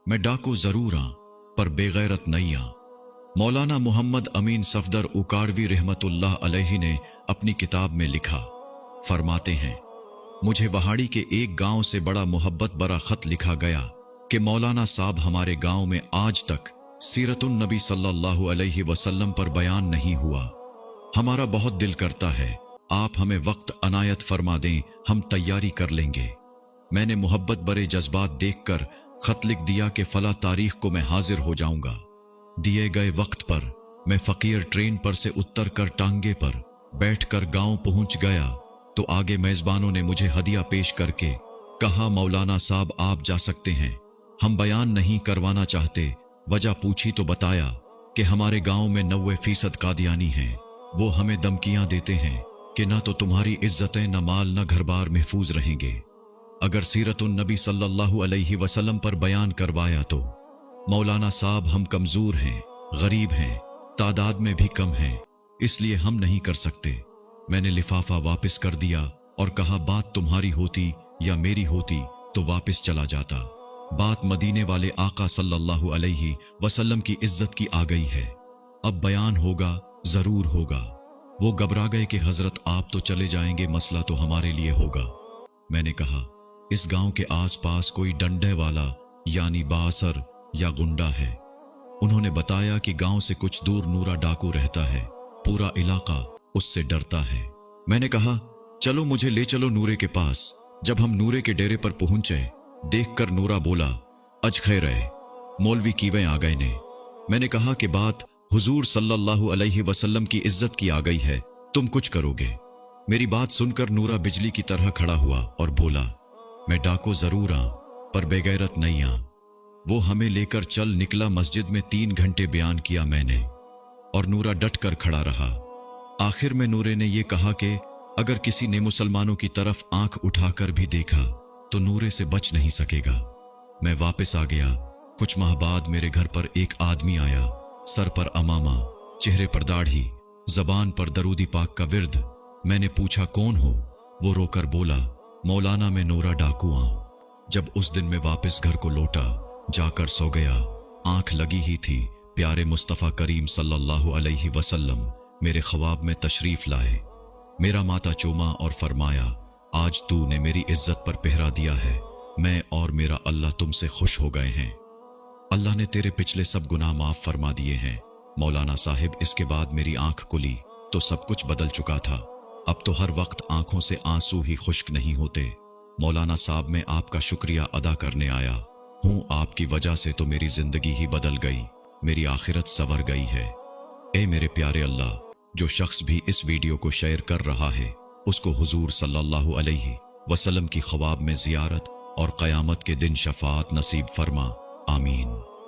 मैं डाकू जरूर आं पर बेगैरत नहीं आं। मौलाना मोहम्मद अमीन सफदर उकाड़वी रहमतुल्लाह अलैहि ने अपनी किताब में लिखा, फरमाते हैं, मुझे वहाड़ी के एक गांव से बड़ा मोहब्बत भरा खत लिखा गया कि मौलाना साहब हमारे गांव में आज तक सीरतुन नबी सल्लल्लाहु अलैहि वसल्लम पर बयान नहीं हुआ। हमारा बहुत दिल करता है आप हमें वक्त अनायत फरमा दें, हम तैयारी कर लेंगे। मैंने मोहब्बत भरे जज्बात देखकर खत लिख दिया कि फला तारीख को मैं हाजिर हो जाऊंगा। दिए गए वक्त पर मैं फकीर ट्रेन पर से उतर कर टांगे पर बैठकर गांव पहुंच गया तो आगे मेजबानों ने मुझे हदिया पेश करके कहा, मौलाना साहब आप जा सकते हैं, हम बयान नहीं करवाना चाहते। वजह पूछी तो बताया कि हमारे गांव में 90% कादियानी हैं। वो हमें धमकियां देते हैं कि ना तो तुम्हारी इज्जतें, न माल, न घर बार महफूज रहेंगे। अगर सीरतुन नबी सल्लल्लाहु अलैहि वसल्लम पर बयान करवाया तो मौलाना साहब हम कमजोर हैं, गरीब हैं, तादाद में भी कम हैं, इसलिए हम नहीं कर सकते। मैंने लिफाफा वापस कर दिया और कहा, बात तुम्हारी होती या मेरी होती तो वापस चला जाता। बात मदीने वाले आका सल्लल्लाहु अलैहि वसल्लम की इज्जत की आ गई है, अब बयान होगा, जरूर होगा। वो घबरा गए कि हजरत आप तो चले जाएंगे, मसला तो हमारे लिए होगा। मैंने कहा, इस गांव के आसपास कोई डंडे वाला यानी बासर या गुंडा है। उन्होंने बताया कि गांव से कुछ दूर नूरा डाकू रहता है, पूरा इलाका उससे डरता है। मैंने कहा, चलो मुझे ले चलो नूरे के पास। जब हम नूरे के डेरे पर पहुंचे, देखकर नूरा बोला, अज खैर है, मौलवी कीवे आ गए ने। मैंने कहा कि बात हुजूर सल्लल्लाहु अलैहि वसल्लम की इज्जत की आ गई है, तुम कुछ करोगे। मेरी बात सुनकर नूरा बिजली की तरह खड़ा हुआ और बोला, मैं डाको जरूर आं पर बेगैरत नहीं आं। वो हमें लेकर चल निकला। मस्जिद में 3 घंटे बयान किया मैंने और नूरा डट कर खड़ा रहा। आखिर में नूरे ने यह कहा कि अगर किसी ने मुसलमानों की तरफ आंख उठाकर भी देखा तो नूरे से बच नहीं सकेगा। मैं वापस आ गया। कुछ माह बाद मेरे घर पर एक आदमी आया, सर पर अमामा, चेहरे पर दाढ़ी, जबान पर दरूदी पाक का विर्द। मैंने पूछा, कौन हो? वो रोकर बोला, मौलाना मैं नूरा डाकू आं। जब उस दिन मैं वापस घर को लौटा, जाकर सो गया। आंख लगी ही थी, प्यारे मुस्तफ़ा करीम सल्लल्लाहु अलैहि वसल्लम मेरे ख्वाब में तशरीफ लाए। मेरा माथा चूमा और फरमाया, आज तूने मेरी इज्जत पर पहरा दिया है, मैं और मेरा अल्लाह तुमसे खुश हो गए हैं। अल्लाह ने तेरे पिछले सब गुनाह माफ फरमा दिए हैं। मौलाना साहिब, इसके बाद मेरी आंख खुली तो सब कुछ बदल चुका था। अब तो हर वक्त आंखों से आंसू ही खुश्क नहीं होते। मौलाना साहब, मैं आपका शुक्रिया अदा करने आया हूं। आपकी वजह से तो मेरी जिंदगी ही बदल गई, मेरी आखिरत संवर गई है। ए मेरे प्यारे अल्लाह, जो शख्स भी इस वीडियो को शेयर कर रहा है उसको हुजूर सल्लल्लाहु अलैहि वसल्लम की ख्वाब में जियारत और क़यामत के दिन शफाअत नसीब फरमा। आमीन।